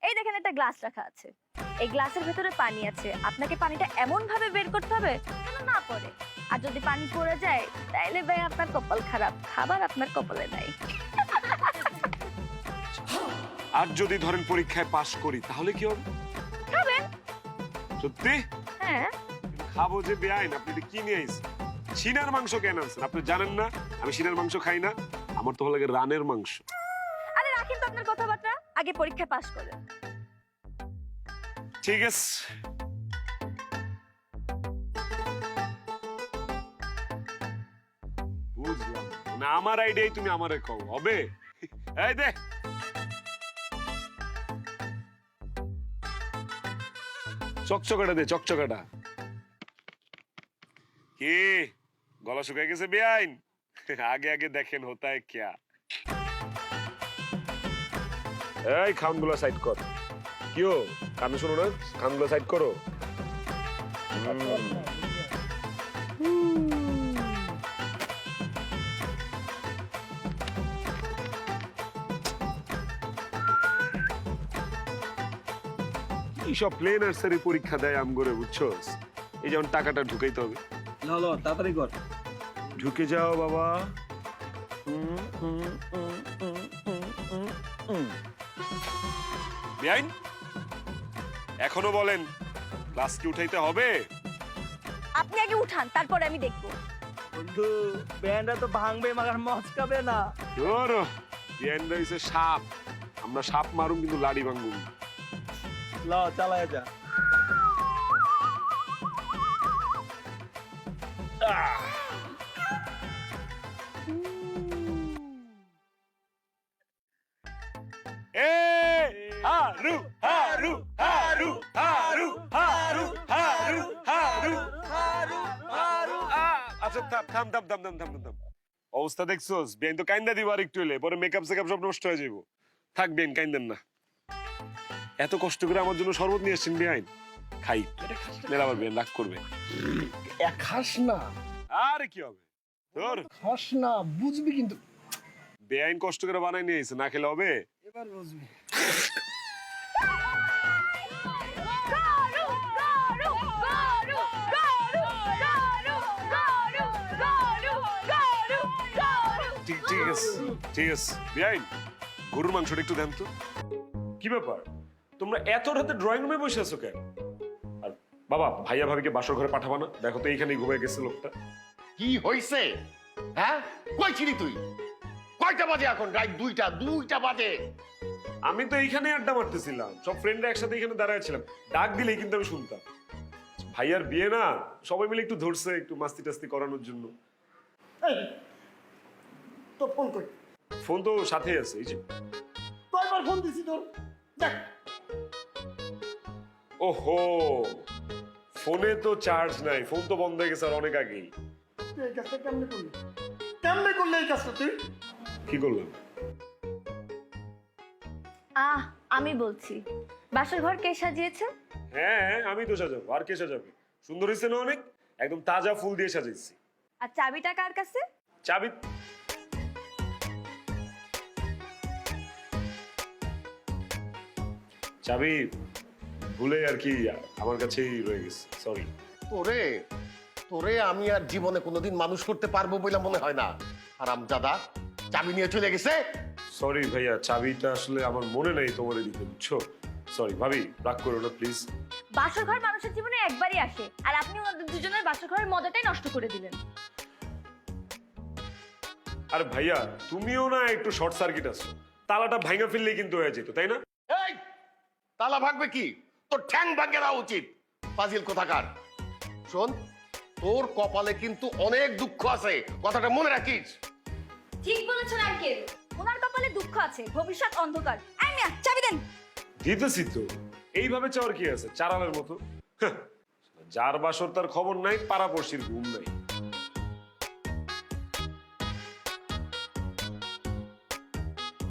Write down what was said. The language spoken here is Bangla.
এই দেখেন একটা গ্লাস রাখা আছে, এই গ্লাসের ভেতরে পানি আছে, আপনাকে পানিটা এমন ভাবে বের করতে হবে যেন না পড়ে। আর যদি পানি পড়ে যায় তাইলে ভাই আপনার কপাল খারাপ, খাবার আপনার কপালে নাই। আর যদি ধরেন পরীক্ষায় পাশ করি তাহলে কি হবে? খাবেন। সত্যি? হ্যাঁ। খাবো যে বেআইন, আপনি এটা কি নিয়ে আইছেন? সিনার মাংস কেন আনছেন? আপনি জানেন না আমি সিনার মাংস খাই না, আমার তো ভালো লাগে রানের মাংস। আরে রাখেন তো আপনার কথাবার্তা, আগে পরীক্ষায় পাশ করেন। ঠিক আছে। বুঝলাম না, আমার আইডিয়াই তুমি আমারে কও হবে? এই দে চকচকাটা দে, চকচকাটা। কি গলা শুকায় গেছে বেআইন? আগে আগে দেখেন হোতা है क्या। এই খাউনগুলো সাইড কর। কিও কানে শোনো না, খাউনগুলো সাইড করো। এইসব প্লে নার্সারি পরীক্ষা দেয় আমগরে, বুঝছস? এই যেমন টাকাটা ঢুকাইতে হবে। লো তাড়াতাড়ি কর। ঢুকে যাও বাবা। বেআইন এখনো বলেন ক্লাস কি উঠাইতে হবে? আপনি আগে উঠান, তারপরে আমি দেখবো। বন্ধু ব্যান্ডটা তো ভাঙবে মাগার মচকাবে না। ধর বেআইন রইছে সাপ, আমরা সাপ মারুম কিন্তু লাড়ি ভাঙবো না। ল চালায় যা। হারু হারু হারু হারু হারু হারু হারু হারু। আচ্ছা থাম থাম থাম থাম থাম থাম থাম। অবস্থা দেখছোস? বেআইন তো কাইন্দা দিবার একটু হলে পরে মেকআপ সেকআপ সব নষ্ট হয়ে যাবো। থাক বেআইন কাইন্দেন না। এত কষ্ট করে আমার জন্য শরবত নিয়ে এসছেন বেআইন, খাই মেলা আবার বেআইন রাগ করবে। খাস না। আরে কি হবে তোর? খাস না, বুঝবি কিন্তু। বেআইন কষ্ট করে বানাই নিয়ে এসে, না খেলে হবে? এবার বুঝবি। ঠিক ঠিক আছে ঠিক আছে। বেআইন গরুর মাংসটা একটু দেন তো। কি ব্যাপার তোমরা এত রাতে ড্রয়িং রুমে বসে আছো কেন? আর বাবা ভাইয়া ভাবিকে বাসর ঘরে পাঠাবা না? দেখো তো এইখানেই ঘুমিয়ে গেছে লোকটা। কি হইছে? হ্যাঁ কই ছিলি তুই? কয়টা বাজে এখন? রাত দুইটা বাজে। আমি তো এইখানে আড্ডা মারতেছিলাম, সব ফ্রেন্ডরা একসাথে এখানে দাঁড়ায় ছিলাম, ডাক দিলেই কিন্তু আমি শুনতাম। ভাইয়ার বিয়ে না, সবাই মিলে একটু ধরছে একটু মাস্তি টাস্তি করানোর জন্য। তো ফোন করি। ফোন তো সাথে আছে, এই যে। কয়বার ফোন দিছি তোর? দেখ। ওহো ফোনে তো চার্জ নাই, ফোন তো বন্ধ হয়ে গেছে আর অনেক আগেই। তুই এই কাজটা কেমনে করলি? কেমনে করলি এই কাজটা তুই? কি করলাম? আমি বলছি, বাসর ঘর কে সাজিয়েছে? হ্যাঁ আমি তো সাজাবো, আর কে সাজাবে? সুন্দর হয়েছে না অনেক? একদম তাজা ফুল দিয়ে সাজাইছি। আর চাবিটা কার কাছে? চাবি চাবি ভুলে আর কি আমার কাছেই রয়ে গেছে, সরি। তোরে তোরে আমি আর জীবনে কোনোদিন মানুষ করতে পারবো বলে মনে হয় না। হারামজাদা চাবি নিয়ে চলে গেছে। সরি ভাইয়া, চাবিটা আসলে আমার মনে নেই তোমার দিতে, বুঝছো? সরি ভাবি, রাগ করো না প্লিজ। বাসর ঘর মানুষের জীবনে একবারই আসে, আর আপনি ওনাদের দুজনের বাসর ঘরের মজাটাই নষ্ট করে দিলেন। আরে ভাইয়া তুমিও না একটু শর্ট সার্কিট আছো, তালাটা ভাঙা ফেললেই কিন্তু হয়ে যেত, তাই না? এই তালা ভাগবে কি? তোর ঠ্যাং ভাঙে দেওয়া উচিত। ফাজিল কোথাকার। শোন, তোর কপালে কিন্তু অনেক দুঃখ আছে, কথাটা মনে রাখিস। ঠিক বলেছেন আঙ্কেল, ওনার কপালে দুঃখ আছে, ভবিষ্যৎ অন্ধকার। এই মিয়া চাবি দেন। দিতেছি তো, এইভাবে চাওয়ার কি আছে? চারালের মতো। যার বাসর তার খবর নাই, পাড়াপড়শির ঘুম নাই।